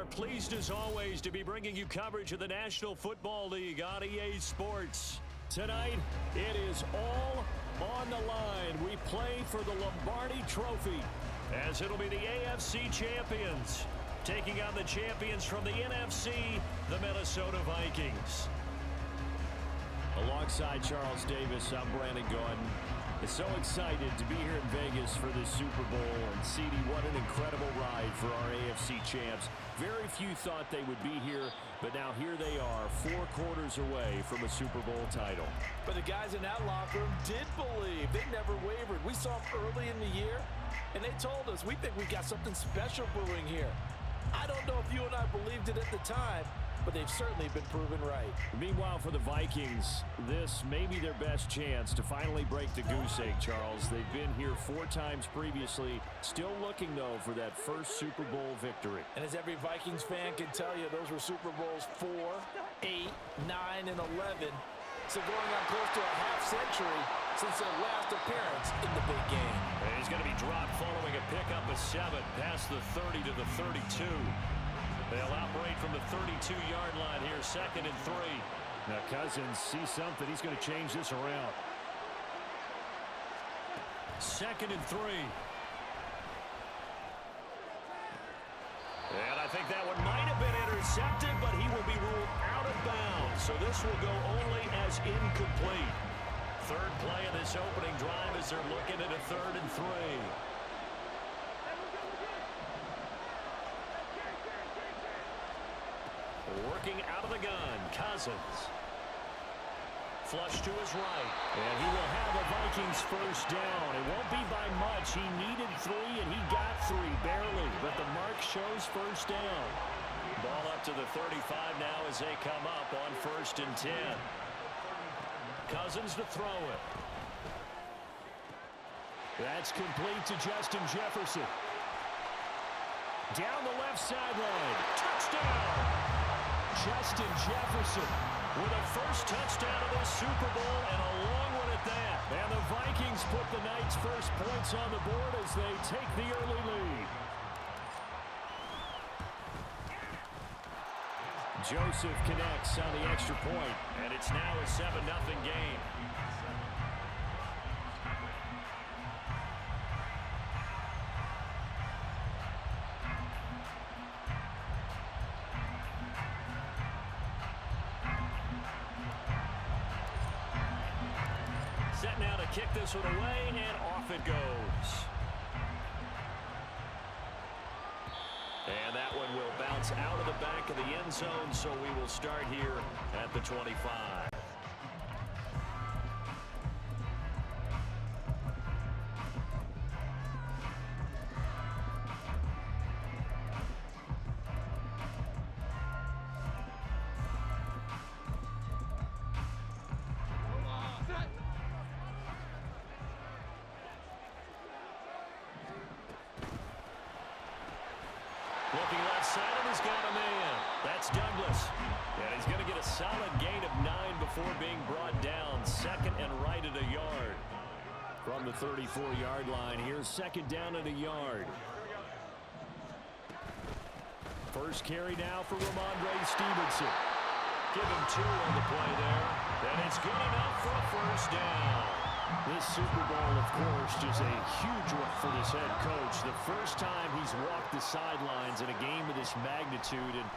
are pleased as always to be bringing you coverage of the National Football League on EA Sports. Tonight, it is all on the line. We play for the Lombardi Trophy, as it'll be the AFC champions taking on the champions from the NFC, the Minnesota Vikings. Alongside Charles Davis, I'm Brandon Gordon. So excited to be here in Vegas for this Super Bowl. And CD, what an incredible ride for our AFC champs. Very few thought they would be here, but now here they are, 4 quarters away from a Super Bowl title. But the guys in that locker room did believe. They never wavered. We saw them early in the year, and they told us, we think we got something special brewing here. I don't know if you and I believed it at the time, but they've certainly been proven right. Meanwhile, for the Vikings, this may be their best chance to finally break the goose egg, Charles. They've been here 4 times previously, still looking, though, for that first Super Bowl victory. And as every Vikings fan can tell you, those were Super Bowls 4, 8, 9, and 11. So going on close to a half-century since their last appearance in the big game. And he's going to be dropped following a pickup of 7 past the 30 to the 32. They'll operate from the 32-yard line here, 2nd and 3. Now Cousins sees something. He's going to change this around. 2nd and 3. And I think that one might have been intercepted, but he will be ruled out of bounds. So this will go only as incomplete. 3rd play of this opening drive as they're looking at a 3rd and 3. Working out of the gun, Cousins. Flush to his right. And he will have a Vikings first down. It won't be by much. He needed 3, and he got 3, barely. But the mark shows first down. Ball up to the 35 now as they come up on 1st and 10. Cousins to throw it. That's complete to Justin Jefferson. Down the left sideline. Touchdown! Justin Jefferson with a first touchdown of this Super Bowl, and a long one at that. And the Vikings put the Knights' first points on the board as they take the early lead. Joseph connects on the extra point, and it's now a 7-0 game. Set now to kick this one away, and off it goes. And that one will bounce out of the back of the end zone, so we will start here at the 25. Looking left side, and he's got a man. That's Douglas. And he's going to get a solid gain of 9 before being brought down. 2nd and right at a yard. From the 34-yard line, here's 2nd down at a yard. First carry now for Ramondre Stevenson. Give him 2 on the play there. And it's good enough for a first down. This Super Bowl, of course, is a huge one for this head coach. The first time he's walked the sidelines in a game of this magnitude. And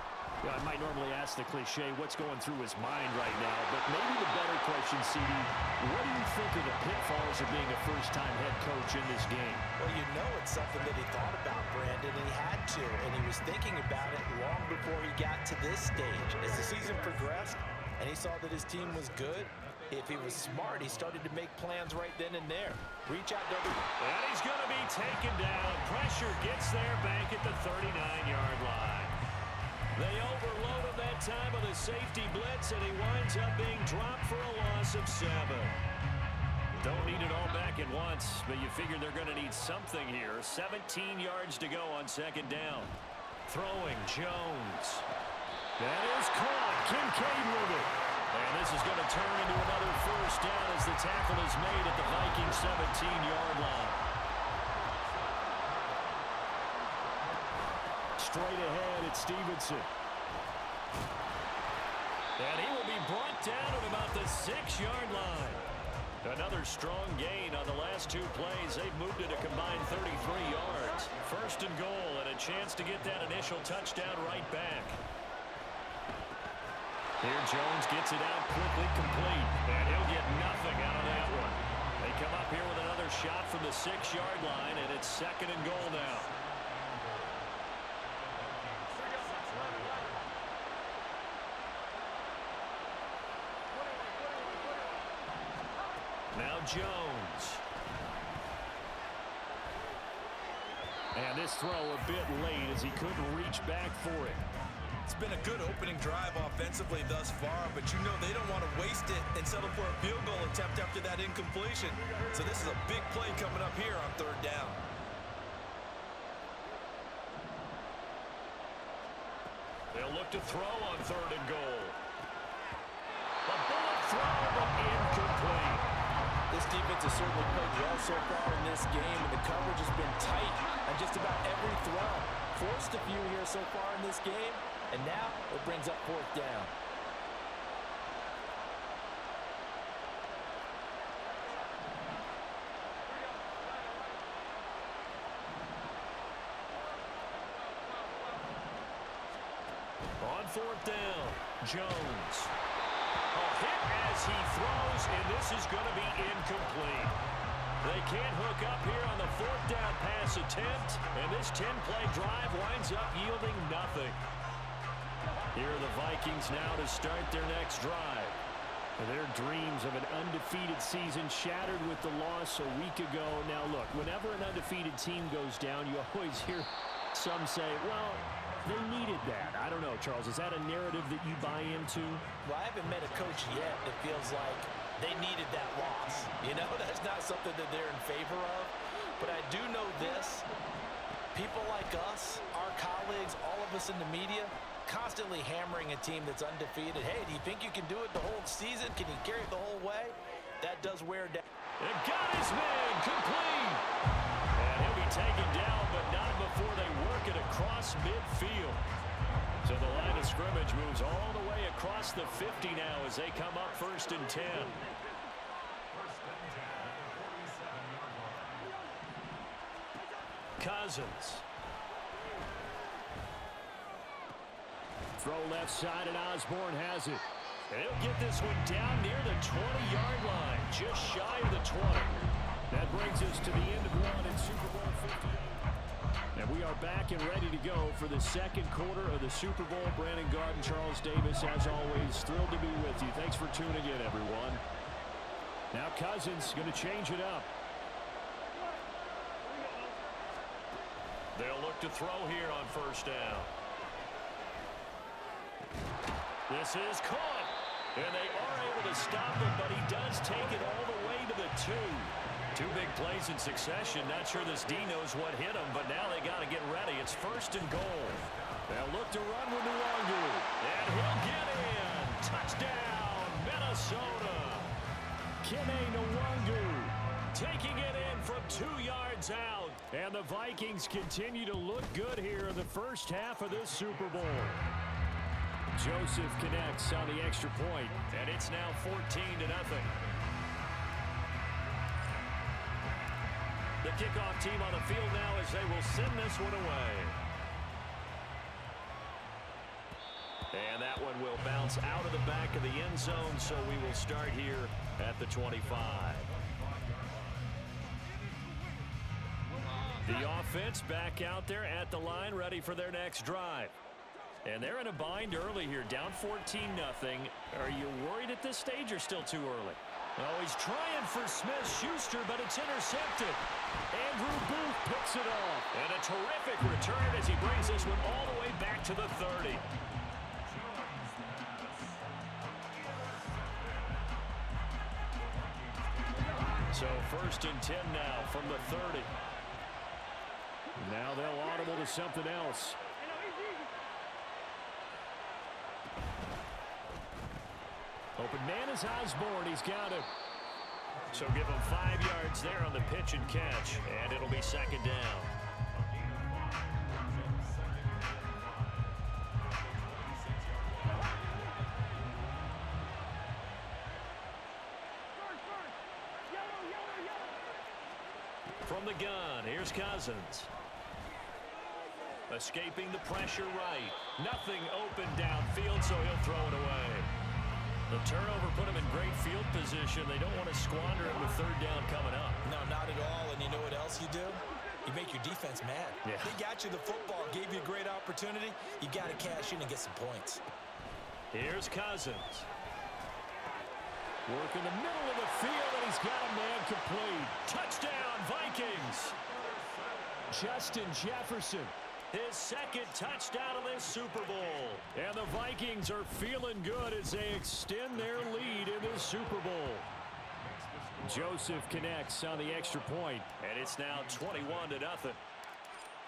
I might normally ask the cliche, what's going through his mind right now? But maybe the better question, CD, what do you think of the pitfalls of being a first-time head coach in this game? Well, you know it's something that he thought about, Brandon, and he had to. And he was thinking about it long before he got to this stage. As the season progressed and he saw that his team was good, if he was smart, he started to make plans right then and there. Reach out, Douglas. And he's going to be taken down. Pressure gets there back at the 39-yard line. They overload him that time with a safety blitz, and he winds up being dropped for a loss of 7. Don't need it all back at once, but you figure they're going to need something here. 17 yards to go on 2nd down. Throwing Jones. That is caught. Kincaid with it. And this is going to turn into another first down as the tackle is made at the Vikings 17-yard line. straight ahead. It's Stevenson. And he will be brought down at about the 6-yard line. Another strong gain on the last 2 plays. They've moved it a combined 33 yards. First and goal, and a chance to get that initial touchdown right back. Here Jones gets it out quickly, complete. And he'll get nothing out of that one. They come up here with another shot from the 6-yard line, and it's second and goal now. Now Jones. And this throw a bit late as he couldn't reach back for it. It's been a good opening drive offensively thus far, but you know they don't want to waste it and settle for a field goal attempt after that incompletion. So this is a big play coming up here on 3rd down. They'll look to throw on 3rd and goal. A bullet throw, but incomplete. This defense has certainly played well so far in this game, and the coverage has been tight on just about every throw. Forced a few here so far in this game, and now it brings up 4th down. On 4th down, Jones. A hit as he throws, and this is going to be incomplete. They can't hook up here on the 4th down pass attempt, and this 10-play drive winds up yielding nothing. Here are the Vikings now to start their next drive. Their dreams of an undefeated season shattered with the loss a week ago. Now, look, whenever an undefeated team goes down, you always hear some say, well, they needed that. I don't know, Charles. Is that a narrative that you buy into? Well, I haven't met a coach yet that feels like they needed that loss. You know, that's not something that they're in favor of. But I do know this. People like us, our colleagues, all of us in the media, constantly hammering a team that's undefeated. Hey, do you think you can do it the whole season? Can you carry it the whole way? That does wear down. And got his man complete. And he'll be taken down, but not before they work it across midfield. So the line of scrimmage moves all the way across the 50 now as they come up 1st and 10. Cousins. Throw left side, and Osborne has it. And he'll get this one down near the 20-yard line, just shy of the 20. That brings us to the end of one in Super Bowl 58. And we are back and ready to go for the second quarter of the Super Bowl. Brandon Garden, Charles Davis, as always, thrilled to be with you. Thanks for tuning in, everyone. Now Cousins going to change it up. They'll look to throw here on 1st down. This is caught. And they are able to stop him, but he does take it all the way to the 2. 2 big plays in succession. Not sure this D knows what hit him, but now they got to get ready. It's 1st and goal. They'll look to run with Nwangu. And he'll get in. Touchdown, Minnesota. Kene Nwangu taking it in from 2 yards out. And the Vikings continue to look good here in the first half of this Super Bowl. Joseph connects on the extra point, and it's now 14-0. The kickoff team on the field now as they will send this one away. And that one will bounce out of the back of the end zone, so we will start here at the 25. The offense back out there at the line, ready for their next drive. And they're in a bind early here, down 14-0. Are you worried at this stage or still too early? Oh, he's trying for Smith-Schuster, but it's intercepted. Andrew Booth picks it off. And a terrific return as he brings this one all the way back to the 30. So 1st and 10 now from the 30. Now they'll audible to something else. Open man is Osborne. He's got it. So give him 5 yards there on the pitch and catch. And it'll be 2nd down. the gun, here's Cousins. Escaping the pressure right. Nothing open downfield, so he'll throw it away. The turnover put him in great field position. They don't want to squander him with third down coming up. No, not at all. And you know what else you do? You make your defense mad. Yeah. They got you the football, gave you a great opportunity. You got to cash in and get some points. Here's Cousins. Work in the middle of the field, and he's got a man complete. Touchdown, Vikings. Justin Jefferson. His second touchdown of this Super Bowl. And the Vikings are feeling good as they extend their lead in this Super Bowl. Joseph connects on the extra point, and it's now 21-0.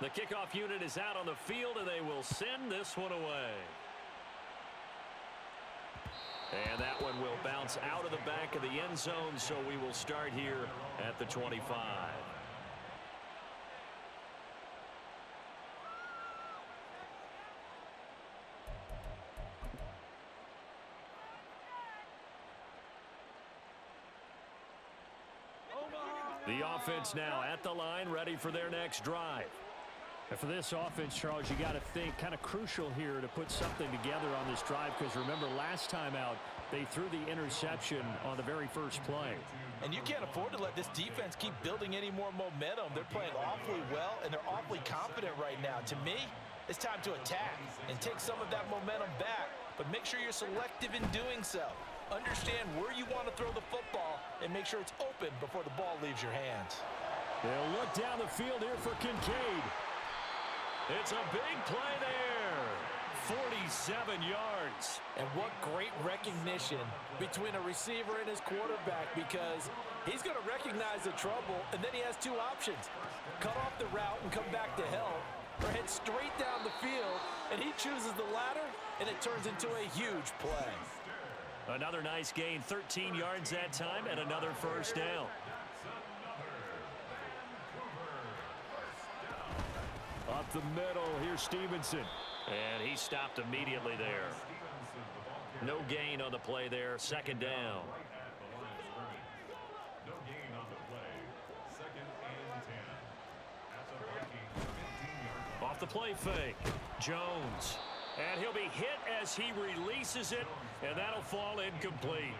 The kickoff unit is out on the field, and they will send this one away. And that one will bounce out of the back of the end zone, so we will start here at the 25. The offense now at the line, ready for their next drive. And for this offense, Charles, you got to think kind of crucial here to put something together on this drive, because remember last time out they threw the interception on the very first play. And you can't afford to let this defense keep building any more momentum. They're playing awfully well, and they're awfully confident right now. To me, it's time to attack and take some of that momentum back, but make sure you're selective in doing so. Understand where you want to throw the football and make sure it's open before the ball leaves your hands. They'll look down the field here for Kincaid. It's a big play there. 47 yards. And what great recognition between a receiver and his quarterback, because he's going to recognize the trouble, and then he has two options. Cut off the route and come back to help, or head straight down the field, and he chooses the latter, and it turns into a huge play. Another nice gain, 13 yards that time, and another first down. Up the middle, here's Stevenson. And he stopped immediately there. No gain on the play there, second down. Off the play fake, Jones. And he'll be hit as he releases it, and that'll fall incomplete.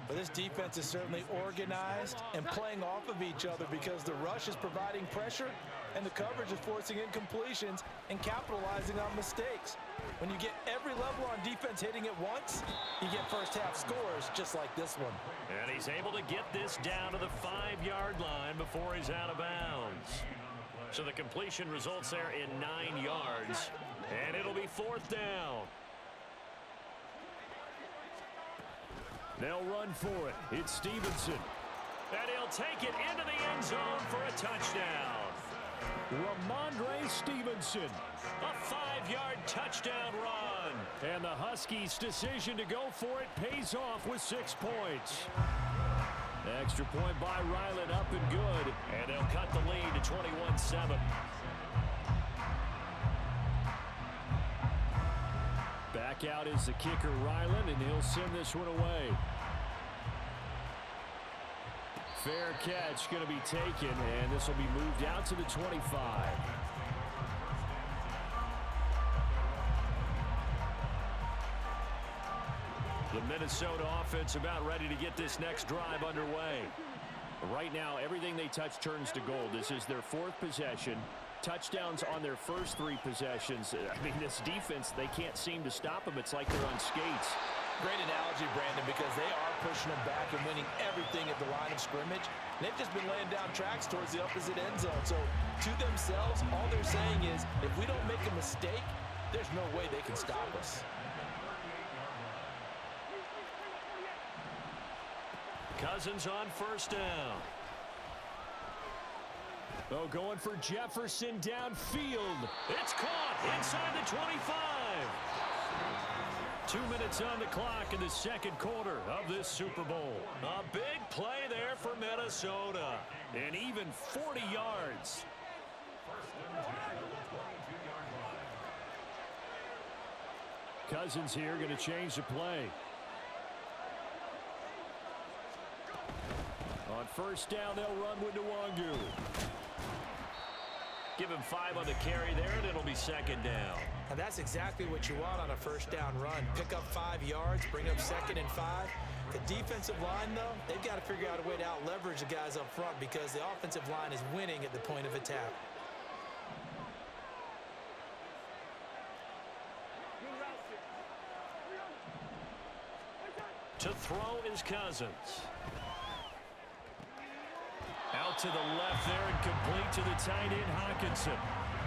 But this defense is certainly organized and playing off of each other, because the rush is providing pressure and the coverage is forcing incompletions and capitalizing on mistakes. When you get every level on defense hitting at once, you get first half scores just like this one. And he's able to get this down to the 5-yard line before he's out of bounds. So the completion results there in 9 yards, and it'll be fourth down. They'll run for it. It's Stevenson. And he'll take it into the end zone for a touchdown. Ramondre Stevenson. A 5-yard touchdown run. And the Huskies' decision to go for it pays off with 6 points. Extra point by Ryland, up and good. And they'll cut the lead to 21-7. Back out is the kicker, Ryland, and he'll send this one away. Fair catch going to be taken, and this will be moved out to the 25. The Minnesota offense about ready to get this next drive underway. Right now, everything they touch turns to gold. This is their 4th possession. Touchdowns on their first 3 possessions. I mean, this defense, they can't seem to stop them. It's like they're on skates. Great analogy, Brandon, because they are pushing them back and winning everything at the line of scrimmage. They've just been laying down tracks towards the opposite end zone. So to themselves, all they're saying is, if we don't make a mistake, there's no way they can stop us. Cousins on first down. Oh, going for Jefferson downfield. It's caught inside the 25. 2 minutes on the clock in the second quarter of this Super Bowl. A big play there for Minnesota. And even 40 yards. Cousins here going to change the play. On first down, they'll run with Nwangu. Give him 5 on the carry there, and it'll be second down. And that's exactly what you want on a first down run. Pick up 5 yards, bring up 2nd and 5. The defensive line, though, they've got to figure out a way to out-leverage the guys up front because the offensive line is winning at the point of attack. To throw is Cousins. Out to the left there and complete to the tight end, Hawkinson.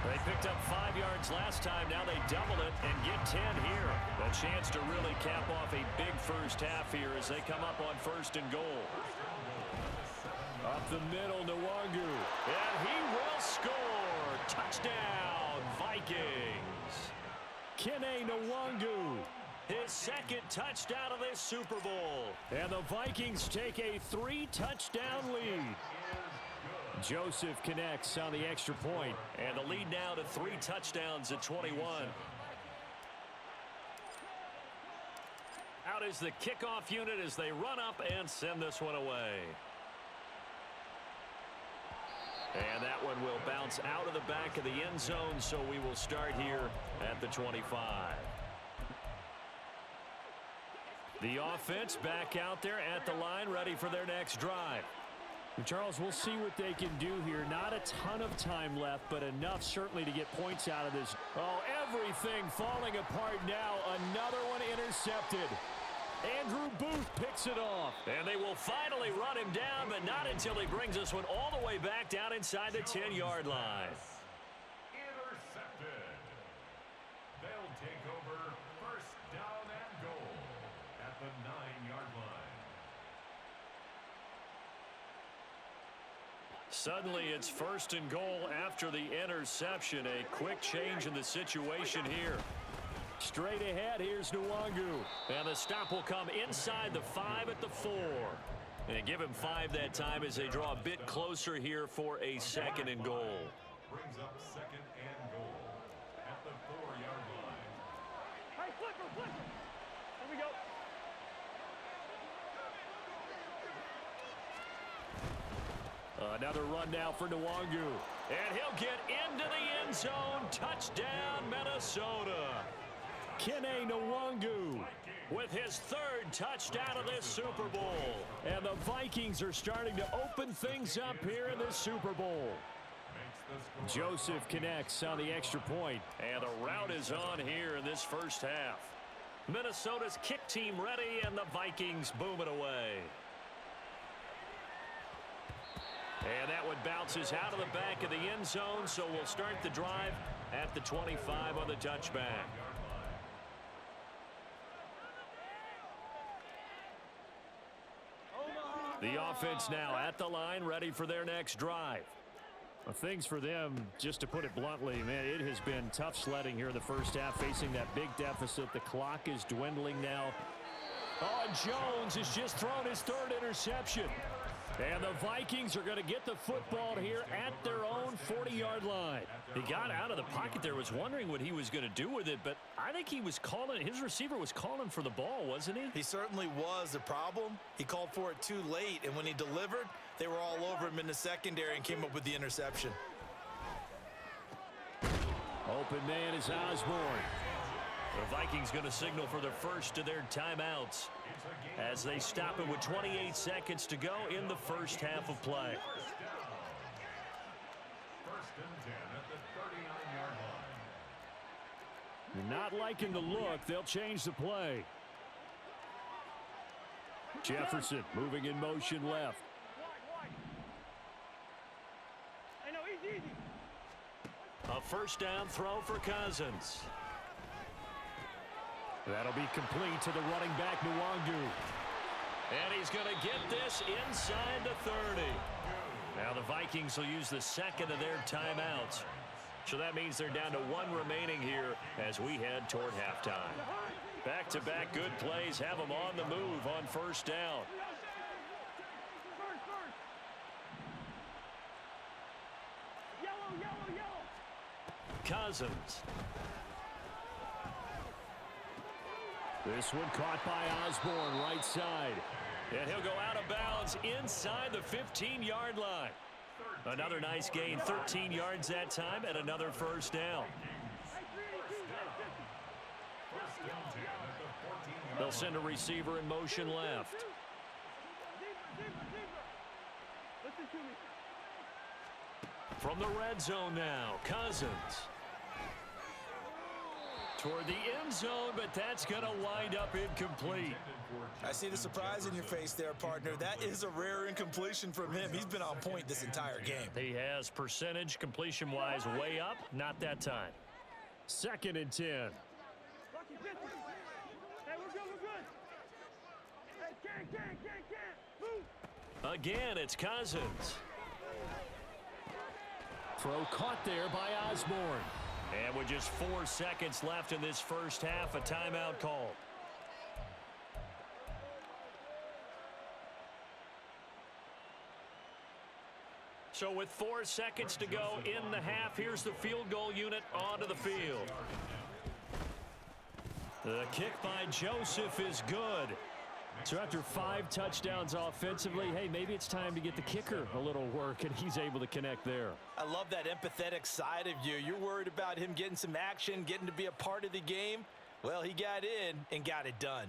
They picked up 5 yards last time. Now they double it and get 10 here. A chance to really cap off a big first half here as they come up on 1st and goal. Up the middle, Nwangu. And he will score. Touchdown, Vikings. Kene Nwangu. His 2nd touchdown of this Super Bowl. And the Vikings take a 3-touchdown lead. Joseph connects on the extra point. And the lead now to 3 touchdowns at 21. Out is the kickoff unit as they run up and send this one away. And that one will bounce out of the back of the end zone, so we will start here at the 25. The offense back out there at the line, ready for their next drive. Charles, we'll see what they can do here. Not a ton of time left, but enough certainly to get points out of this. Oh, everything falling apart now. Another one intercepted. Andrew Booth picks it off. And they will finally run him down, but not until he brings this one all the way back down inside the 10-yard line. Intercepted. They'll take over 1st down and goal at the 9-yard line. Suddenly it's 1st and goal after the interception. A quick change in the situation here. Straight ahead, here's Nwangu. And the stop will come inside the 5 at the 4. And give him 5 that time as they draw a bit closer here for a 2nd and goal. Brings up 2nd and goal at the 4-yard line. Hey, flipper. Here we go. Another run now for Nwangu. And he'll get into the end zone. Touchdown, Minnesota. Kene Nwangu with his 3rd touchdown of this Super Bowl. And the Vikings are starting to open things up here in this Super Bowl. Joseph connects on the extra point. And the route is on here in this first half. Minnesota's kick team ready, and the Vikings boom it away. And that one bounces out of the back of the end zone, so we'll start the drive at the 25 on the touchback. The offense now at the line, ready for their next drive. Well, things for them, just to put it bluntly, man, it has been tough sledding here in the first half, facing that big deficit. The clock is dwindling now. Oh, and Jones has just thrown his 3rd interception. And the Vikings are going to get the football here at their own 40-yard line. He got out of the pocket there, was wondering what he was going to do with it, but I think he was calling, his receiver was calling for the ball, wasn't he? He certainly was. The problem, he called for it too late, and when he delivered, they were all over him in the secondary and came up with the interception. Open man is Osborne. The Vikings going to signal for the first of their timeouts as they stop it with 28 seconds to go in the first half of play. 1st and 10 at the 39-yard line. Not liking the look. They'll change the play. Jefferson moving in motion left. I know, easy. A 1st down throw for Cousins. That'll be complete to the running back, Nwangu. And he's going to get this inside the 30. Now the Vikings will use the 2nd of their timeouts. So that means they're down to 1 remaining here as we head toward halftime. Back-to-back good plays have them on the move on 1st down. Yellow. Cousins. This one caught by Osborne, right side. And he'll go out of bounds inside the 15-yard line. Another nice gain, 13 yards that time, and another first down. They'll send a receiver in motion left. From the red zone now, Cousins. Toward the end zone, but that's going to wind up incomplete. I see the surprise in your face there, partner. That is a rare incompletion from him. He's been on point this entire game. He has percentage completion-wise way up, not that time. 2nd and 10. Hey, we're good, we're good. Hey, can't. Move. Again, it's Cousins. Throw caught there by Osborne. And with just 4 seconds left in this first half, a timeout called. So with 4 seconds to go in the half, here's the field goal unit onto the field. The kick by Joseph is good. So after 5 touchdowns offensively, hey, maybe it's time to get the kicker a little work, and he's able to connect there. I love that empathetic side of you. You're worried about him getting some action, getting to be a part of the game. Well, he got in and got it done.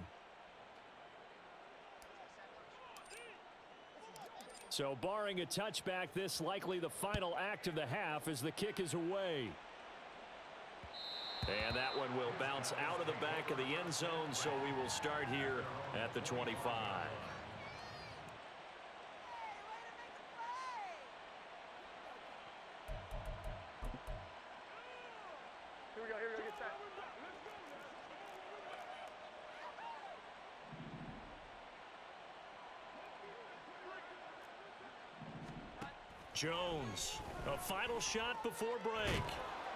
So barring a touchback, this likely the final act of the half as the kick is away. And that one will bounce out of the back of the end zone, so we will start here at the 25. Here we go, get set. Jones, a final shot before break.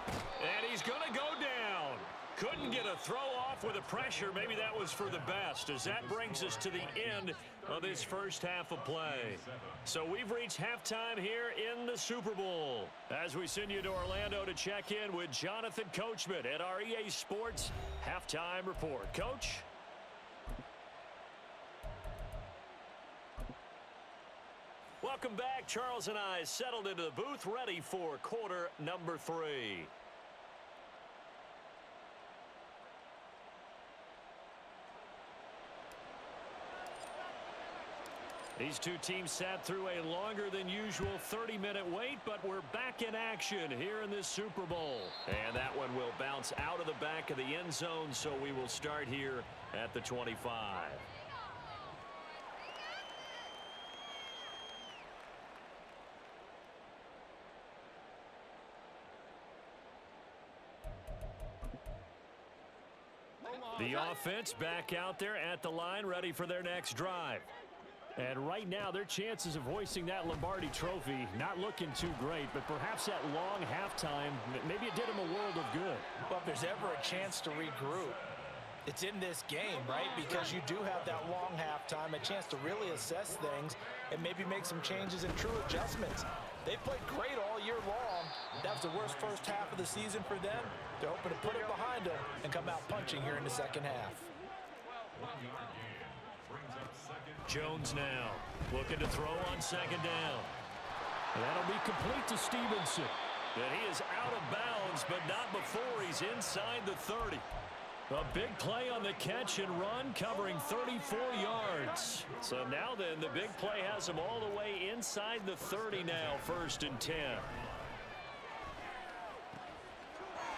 And he's going to go down. Couldn't get a throw off with the pressure. Maybe that was for the best, as that brings us to the end of this first half of play. So we've reached halftime here in the Super Bowl. As we send you to Orlando to check in with Jonathan Coachman at our EA Sports Halftime Report. Coach? Welcome back. Charles and I settled into the booth, ready for quarter number 3. These two teams sat through a longer than usual 30-minute wait, but we're back in action here in this Super Bowl. And that one will bounce out of the back of the end zone, so we will start here at the 25. The offense back out there at the line, ready for their next drive. And right now, their chances of hoisting that Lombardi trophy not looking too great, but perhaps that long halftime, maybe it did them a world of good. Well, if there's ever a chance to regroup, it's in this game, right? Because you do have that long halftime, a chance to really assess things and maybe make some changes and true adjustments. They played great all year long. That was the worst first half of the season for them. They're hoping to put it behind them and come out punching here in the second half. Jones now looking to throw on second down. That'll be complete to Stevenson. And he is out of bounds, but not before he's inside the 30. A big play on the catch and run, covering 34 yards. So now then, the big play has him all the way inside the 30 now, 1st and 10.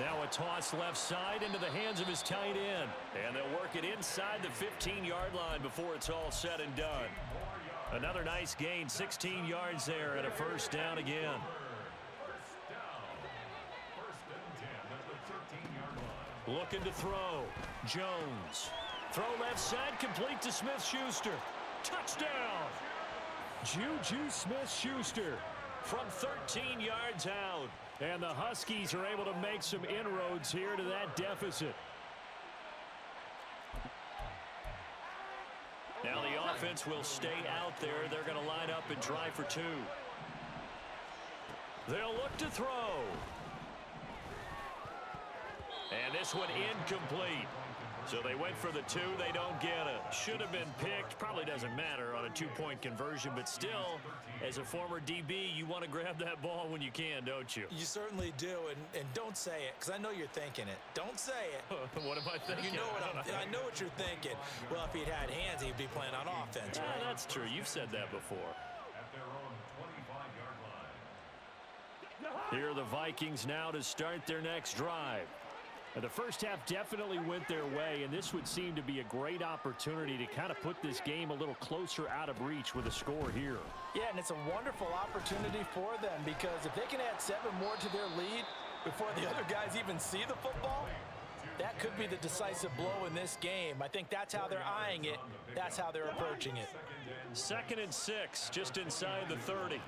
Now a toss left side into the hands of his tight end. And they'll work it inside the 15-yard line before it's all said and done. Another nice gain, 16 yards there, and a first down again. Looking to throw. Jones. Throw left side, complete to Smith-Schuster. Touchdown! Juju Smith-Schuster from 13 yards out. And the Huskies are able to make some inroads here to that deficit. Now the offense will stay out there. They're going to line up and try for 2. They'll look to throw. And this one incomplete. So they went for the 2. They don't get it. Should have been picked. Probably doesn't matter on a 2-point conversion, but still, as a former DB, you want to grab that ball when you can, don't you? You certainly do, and don't say it, because I know you're thinking it. Don't say it. What am I thinking? You know I know what you're thinking. Well, if he'd had hands, he'd be playing on offense, right? That's true. You've said that before. At their own 25-yard line. Here are the Vikings now to start their next drive. The first half definitely went their way, and this would seem to be a great opportunity to kind of put this game a little closer out of reach with a score here. Yeah, and it's a wonderful opportunity for them, because if they can add 7 more to their lead before the other guys even see the football, that could be the decisive blow in this game. I think that's how they're eyeing it. That's how they're approaching it. 2nd and 6, just inside the 30.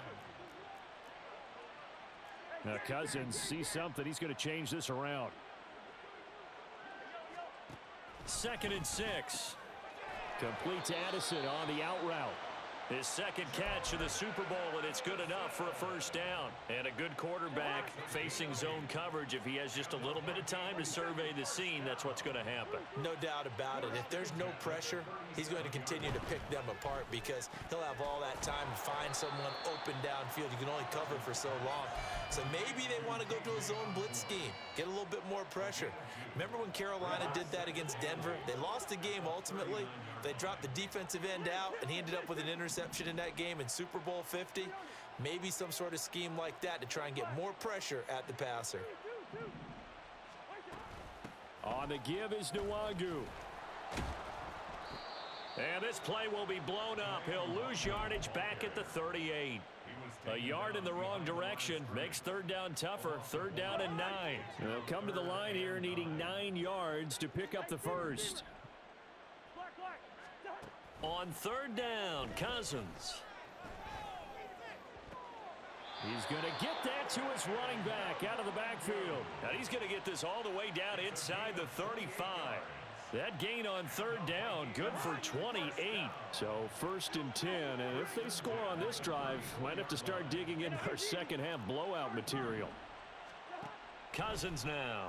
Now Cousins sees something. He's going to change this around. 2nd and 6. Complete to Addison on the out route. His second catch of the Super Bowl, and it's good enough for a first down. And a good quarterback facing zone coverage. If he has just a little bit of time to survey the scene, that's what's going to happen. No doubt about it. If there's no pressure, he's going to continue to pick them apart, because he'll have all that time to find someone open downfield. You can only cover for so long. So maybe they want to go to a zone blitz scheme, get a little bit more pressure. Remember when Carolina did that against Denver? They lost the game ultimately. They dropped the defensive end out, and he ended up with an interception in that game in Super Bowl 50. Maybe some sort of scheme like that to try and get more pressure at the passer. On the give is Nwangu. And this play will be blown up. He'll lose yardage back at the 38. A yard in the wrong direction makes 3rd down tougher. 3rd down and 9. They'll come to the line here needing 9 yards to pick up the first. On 3rd down, Cousins. He's going to get that to his running back out of the backfield. And he's going to get this all the way down inside the 35. That gain on 3rd down, good for 28. So 1st and 10, and if they score on this drive, might have to start digging into our second half blowout material. Cousins now.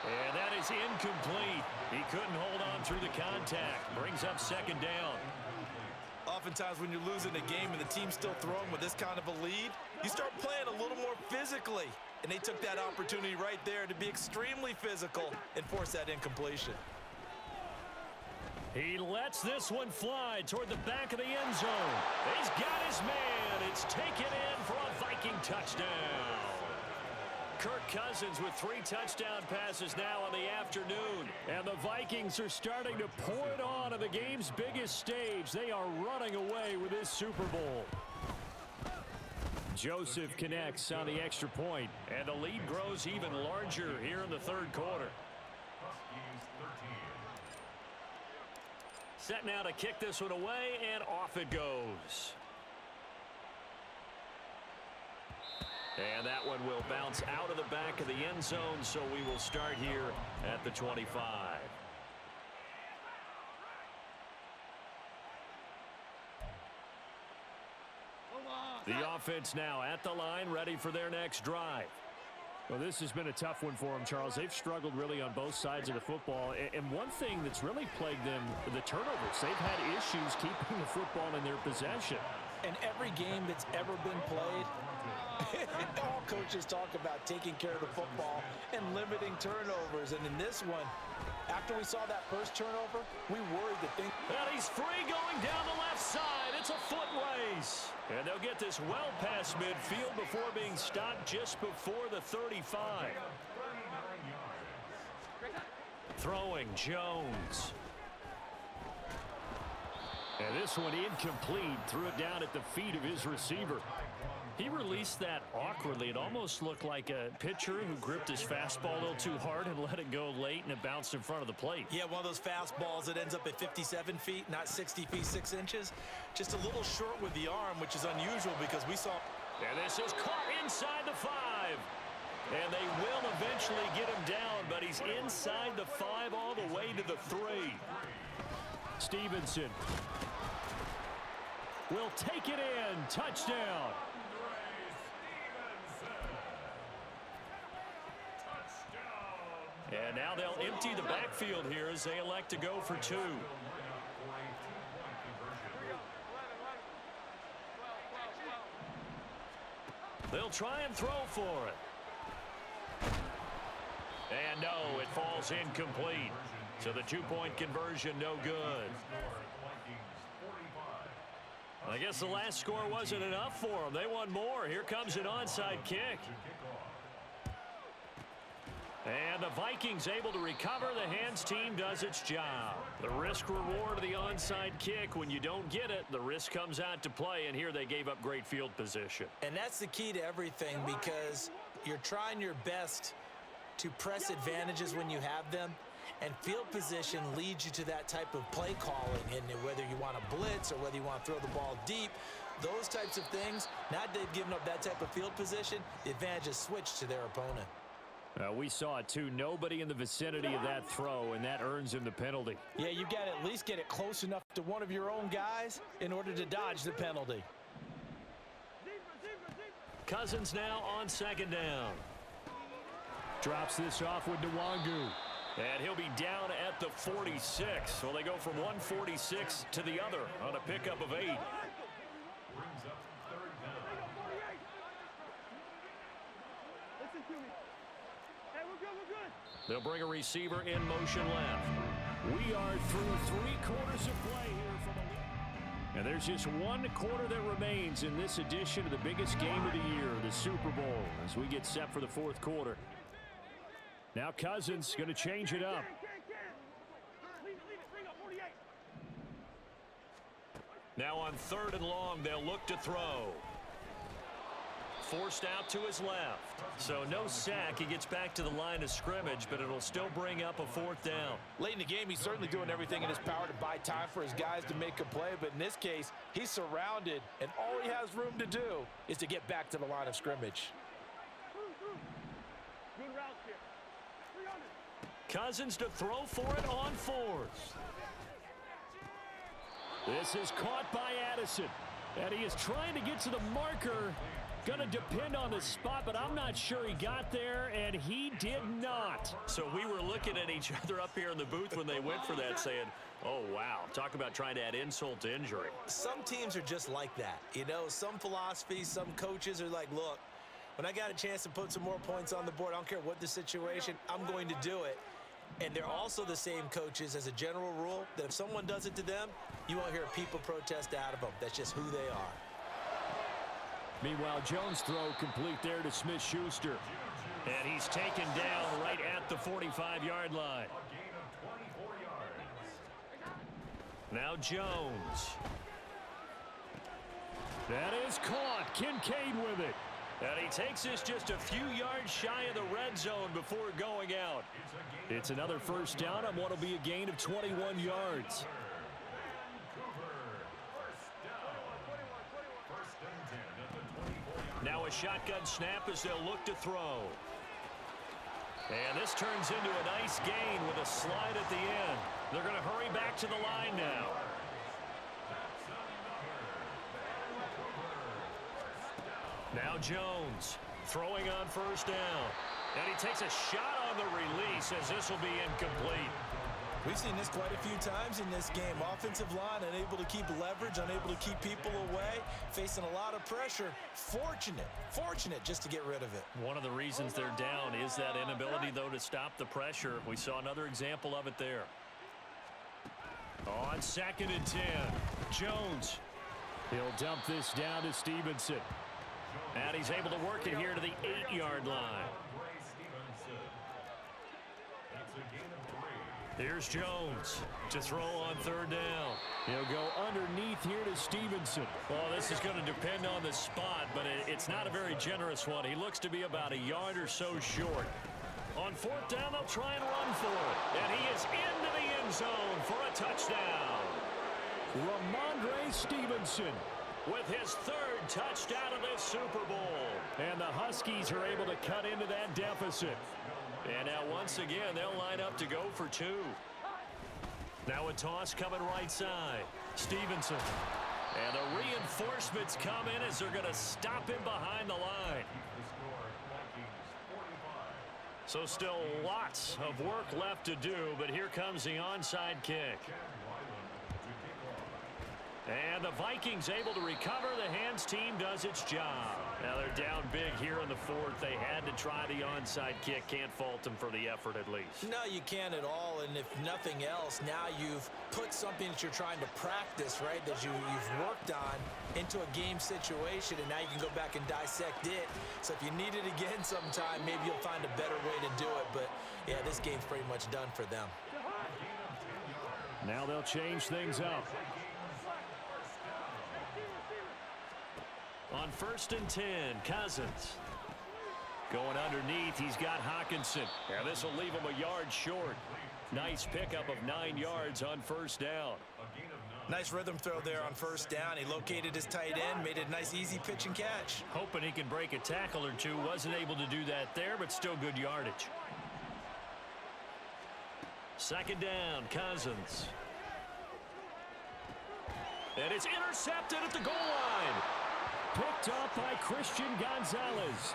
And that is incomplete. He couldn't hold on through the contact. Brings up 2nd down. Oftentimes when you're losing a game and the team's still throwing with this kind of a lead, you start playing a little more physically. And they took that opportunity right there to be extremely physical and force that incompletion. He lets this one fly toward the back of the end zone. He's got his man. It's taken in for a Viking touchdown. Kirk Cousins with 3 touchdown passes now on the afternoon. And the Vikings are starting to pour it on the game's biggest stage. They are running away with this Super Bowl. Joseph connects on the extra point, and the lead grows even larger here in the 3rd quarter. Set now to kick this one away, and off it goes. And that one will bounce out of the back of the end zone, so we will start here at the 25. The offense now at the line, ready for their next drive. Well, this has been a tough one for them, Charles. They've struggled really on both sides of the football. And one thing that's really plagued them, the turnovers. They've had issues keeping the football in their possession. And every game that's ever been played, all coaches talk about taking care of the football and limiting turnovers. And in this one, after we saw that first turnover, we worried that things... And he's free going down the left side. It's a foot race. And they'll get this well past midfield before being stopped just before the 35. Throwing Jones. And this one incomplete. Threw it down at the feet of his receiver. He released that awkwardly. It almost looked like a pitcher who gripped his fastball a little too hard and let it go late, and it bounced in front of the plate. Yeah, one of those fastballs that ends up at 57 feet, not 60 feet, 6 inches. Just a little short with the arm, which is unusual because we saw... And this is caught inside the 5. And they will eventually get him down, but he's inside the 5 all the way to the 3. Stevenson will take it in. Touchdown. And now they'll empty the backfield here as they elect to go for two. They'll try and throw for it. And no, it falls incomplete. So the two-point conversion no good. I guess the last score wasn't enough for them. They want more. Here comes an onside kick. And the Vikings able to recover. The hands team does its job. The risk-reward of the onside kick. When you don't get it, the risk comes out to play, and here they gave up great field position. And that's the key to everything, because you're trying your best to press advantages when you have them, and field position leads you to that type of play calling. And whether you want to blitz or whether you want to throw the ball deep, those types of things, now that they've given up that type of field position, the advantage is switched to their opponent. We saw it too. Nobody in the vicinity of that throw, and that earns him the penalty. Yeah, you've got to at least get it close enough to one of your own guys in order to dodge the penalty. Cousins now on second down. Drops this off with Nwangu. And he'll be down at the 46. So they go from 146 to the other on a pickup of 8. They'll bring a receiver in motion left. We are through 3 quarters of play here from a... And there's just 1 quarter that remains in this edition of the biggest game of the year, the Super Bowl, as we get set for the 4th quarter. Now Cousins going to change it up. Now on 3rd and long, they'll look to throw. Forced out to his left. So no sack. He gets back to the line of scrimmage, but it'll still bring up a 4th down. Late in the game, he's certainly doing everything in his power to buy time for his guys to make a play. But in this case, he's surrounded, and all he has room to do is to get back to the line of scrimmage. Good route here. Cousins to throw for it on 4th. This is caught by Addison. And he is trying to get to the marker. Going to depend on the spot, but I'm not sure he got there, and he did not. So we were looking at each other up here in the booth when they went for that, saying, oh, wow, talk about trying to add insult to injury. Some teams are just like that. You know, some philosophies, some coaches are like, look, when I got a chance to put some more points on the board, I don't care what the situation, I'm going to do it. And they're also the same coaches as a general rule that if someone does it to them, you won't hear people protest out of them. That's just who they are. Meanwhile, Jones' throw complete there to Smith-Schuster. And he's taken down right at the 45-yard line. Now Jones. That is caught. Kincaid with it. And he takes this just a few yards shy of the red zone before going out. It's another 1st down on what will be a gain of 21 yards. Now a shotgun snap as they'll look to throw. And this turns into a nice gain with a slide at the end. They're going to hurry back to the line now. Now Jones throwing on 1st down. And he takes a shot on the release as this will be incomplete. We've seen this quite a few times in this game. Offensive line unable to keep leverage, unable to keep people away, facing a lot of pressure. Fortunate just to get rid of it. One of the reasons they're down is that inability, though, to stop the pressure. We saw another example of it there. On 2nd and 10, Jones. He'll dump this down to Stevenson. And he's able to work it here to the 8-yard line. Here's Jones to throw on 3rd down. He'll go underneath here to Stevenson. Well, this is going to depend on the spot, but it's not a very generous one. He looks to be about a yard or so short. On 4th down, they'll try and run for it. And he is into the end zone for a touchdown. Ramondre Stevenson with his 3rd touchdown of this Super Bowl. And the Huskies are able to cut into that deficit. And now once again, they'll line up to go for 2. Now a toss coming right side. Stevenson. And the reinforcements come in as they're going to stop him behind the line. So still lots of work left to do, but here comes the onside kick. And the Vikings able to recover. The hands team does its job. Now they're down big here in the fourth. They had to try the onside kick. Can't fault them for the effort at least. No, you can't at all. And if nothing else, now you've put something that you're trying to practice, right, that you've worked on into a game situation, and now you can go back and dissect it. So if you need it again sometime, maybe you'll find a better way to do it. But, yeah, this game's pretty much done for them. Now they'll change things up. On 1st and 10, Cousins. Going underneath, he's got Hawkinson. Yeah, this will leave him a yard short. Nice pickup of 9 yards on 1st down. Nice rhythm throw there on 1st down. He located his tight end, made it a nice, easy pitch and catch. Hoping he can break a tackle or two. Wasn't able to do that there, but still good yardage. 2nd down, Cousins. And it's intercepted at the goal line. Picked up by Christian Gonzalez.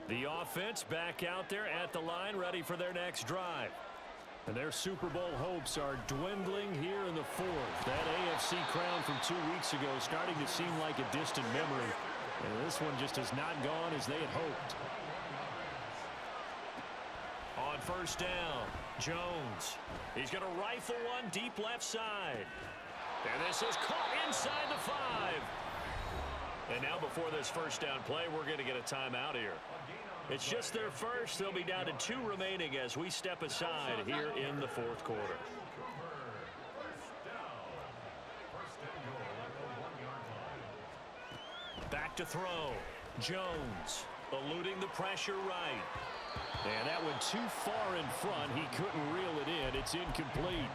The offense back out there at the line, ready for their next drive. And their Super Bowl hopes are dwindling here in the fourth. That AFC crown from 2 weeks ago is starting to seem like a distant memory. And this one just has not gone as they had hoped. On 1st down, Jones. He's going to rifle one deep left side. And this is caught inside the 5. And now before this 1st down play, we're going to get a timeout here. It's just their first. They'll be down to 2 remaining as we step aside here in the 4th quarter. Back to throw. Jones eluding the pressure right. And that went too far in front. He couldn't reel it in. It's incomplete.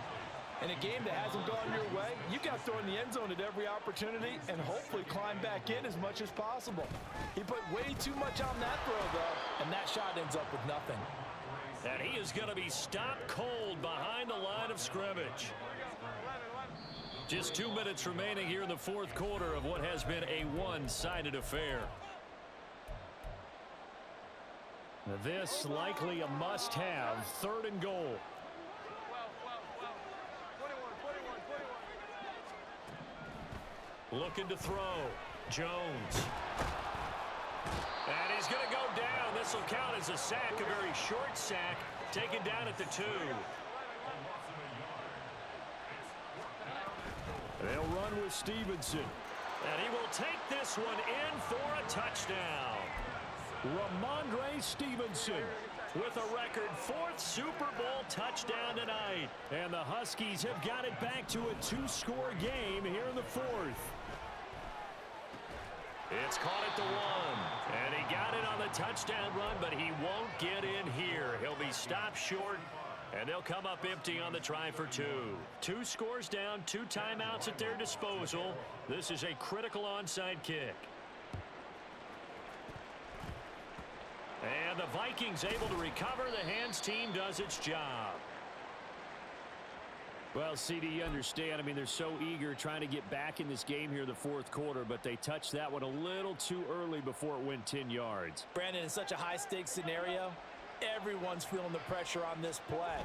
In a game that hasn't gone your way, you got to throw in the end zone at every opportunity and hopefully climb back in as much as possible. He put way too much on that throw, though, and that shot ends up with nothing. And he is going to be stopped cold behind the line of scrimmage. Just 2 minutes remaining here in the 4th quarter of what has been a one-sided affair. This likely a must-have. 3rd and goal. Looking to throw. Jones. And he's going to go down. This will count as a sack, a very short sack, taken down at the 2. They'll run with Stevenson. And he will take this one in for a touchdown. Ramondre Stevenson with a record 4th Super Bowl touchdown tonight. And the Huskies have got it back to a 2-score game here in the 4th. It's caught at the 1. And he got it on the touchdown run, but he won't get in here. He'll be stopped short, and they'll come up empty on the try for 2. 2 scores down, 2 timeouts at their disposal. This is a critical onside kick. And the Vikings able to recover. The hands team does its job. Well, CD, you understand. I mean, they're so eager trying to get back in this game here in the 4th quarter, but they touched that one a little too early before it went 10 yards. Brandon, in such a high-stakes scenario, everyone's feeling the pressure on this play.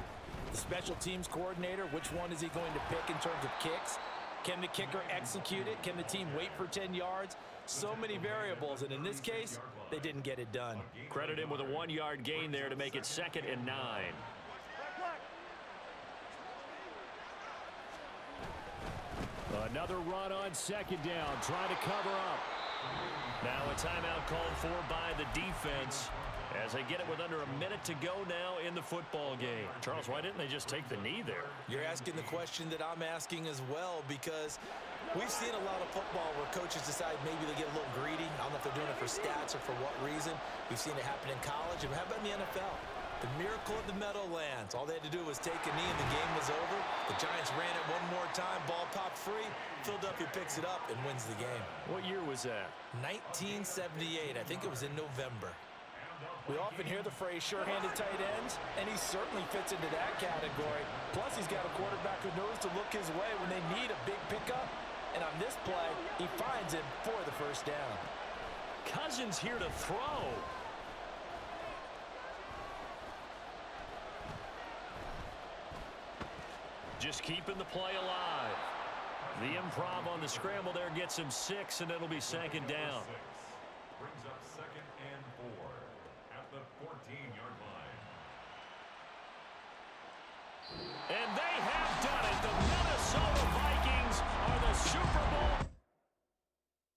The special teams coordinator, which one is he going to pick in terms of kicks? Can the kicker execute it? Can the team wait for 10 yards? So many variables, and in this case, they didn't get it done. Credit him with a 1-yard gain there to make it 2nd and 9. Another run on 2nd down, trying to cover up. Now a timeout called for by the defense as they get it with under a minute to go now in the football game. Charles, why didn't they just take the knee there? You're asking the question that I'm asking as well, because we've seen a lot of football where coaches decide maybe they get a little greedy. I don't know if they're doing it for stats or for what reason. We've seen it happen in college. And how about in the NFL? The miracle of the Meadowlands. All they had to do was take a knee and the game was over. The Giants ran it one more time. Ball popped free. Philadelphia picks it up and wins the game. What year was that? 1978. I think it was in November. We often hear the phrase sure-handed tight ends, and he certainly fits into that category. Plus, he's got a quarterback who knows to look his way when they need a big pickup. And on this play, he finds him for the first down. Cousins here to throw. Just keeping the play alive. The improv on the scramble there gets him 6, and it'll be second down. Brings up 2nd and 4 at the 14-yard line. And they have done it. The Minnesota Vikings are the Super Bowl